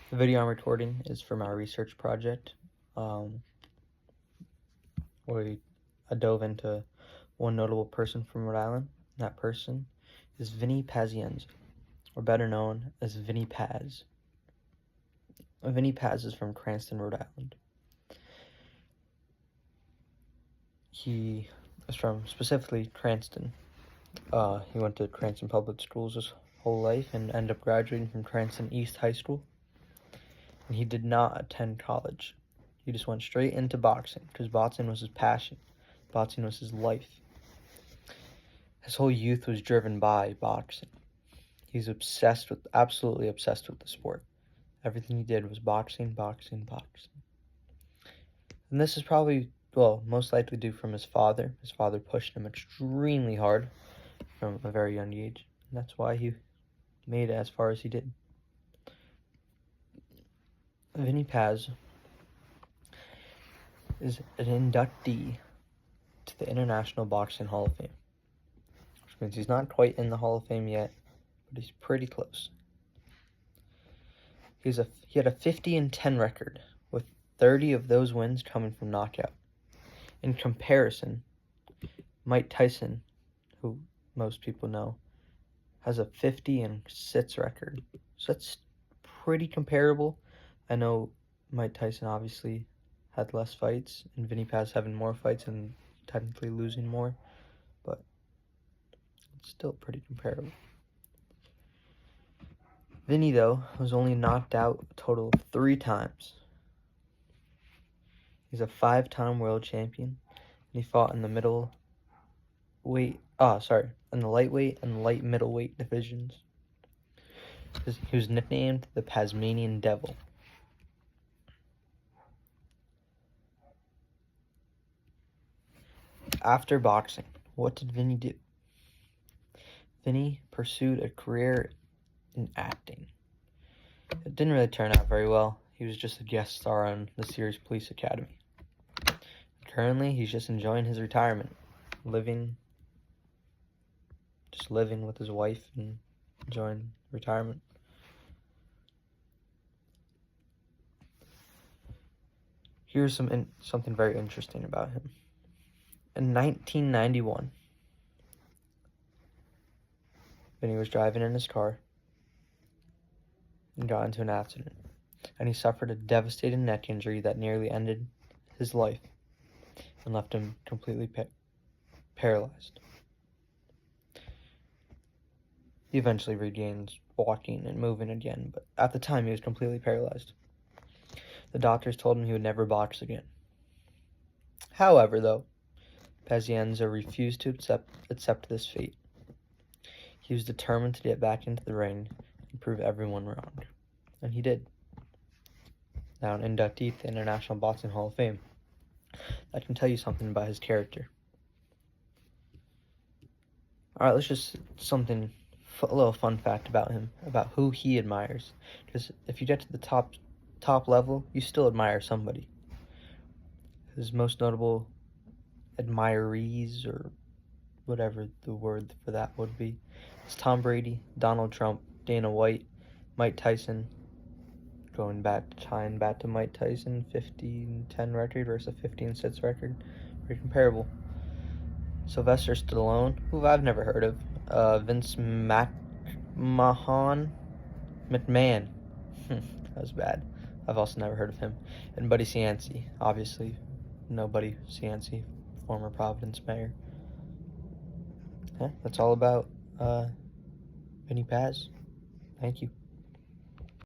The video I'm recording is from our research project, where I dove into one notable person from Rhode Island. That person is Vinny Pazienza, or better known as Vinny Paz. Vinny Paz is from Cranston, Rhode Island. He is from specifically Cranston. He went to Cranston Public Schools his whole life and ended up graduating from Cranston East High School. And he did not attend college. He just went straight into boxing because boxing was his passion. Boxing was his life. His whole youth was driven by boxing. He's absolutely obsessed with the sport. Everything he did was boxing, boxing, boxing. And this is probably, most likely due from his father. His father pushed him extremely hard from a very young age. And that's why he made it as far as he did. Vinny Paz is an inductee to the International Boxing Hall of Fame, which means he's not quite in the Hall of Fame yet, but he's pretty close. He had a 50-10 record, with 30 of those wins coming from knockout. In comparison, Mike Tyson, who most people know, has a 50-6 record. So that's pretty comparable. I know Mike Tyson obviously had less fights, and Vinny Paz having more fights and technically losing more, but it's still pretty comparable. Vinny, though, was only knocked out a total of 3 times. He's a 5-time world champion, and he fought in the in the lightweight and light middleweight divisions. He was nicknamed the Tasmanian Devil. After boxing, what did Vinny do? Vinny pursued a career in acting. It didn't really turn out very well. He was just a guest star on the series Police Academy. Currently, he's just enjoying his retirement, living with his wife and enjoying retirement. Here's something very interesting about him. In 1991, Vinny was driving in his car and got into an accident, and he suffered a devastating neck injury that nearly ended his life and left him completely paralyzed. He eventually regained walking and moving again, but at the time he was completely paralyzed. The doctors told him he would never box again. However, though, Pazienza refused to accept this fate. He was determined to get back into the ring and prove everyone wrong. And he did. Now an inductee to the International Boxing Hall of Fame. I can tell you something about his character. Alright, let's just a little fun fact about him, about who he admires. Because if you get to the top level, you still admire somebody. His most notable admirees, or whatever the word for that would be, is Tom Brady, Donald Trump, Dana White, Mike Tyson, tying back to Mike Tyson, 50-10 record versus a 50-6 record, pretty comparable. Sylvester Stallone, who I've never heard of, Vince McMahon, that was bad. I've also never heard of him. And Buddy Cianci, obviously, Buddy Cianci, former Providence mayor. Yeah, that's all about Vinny Paz. Thank you.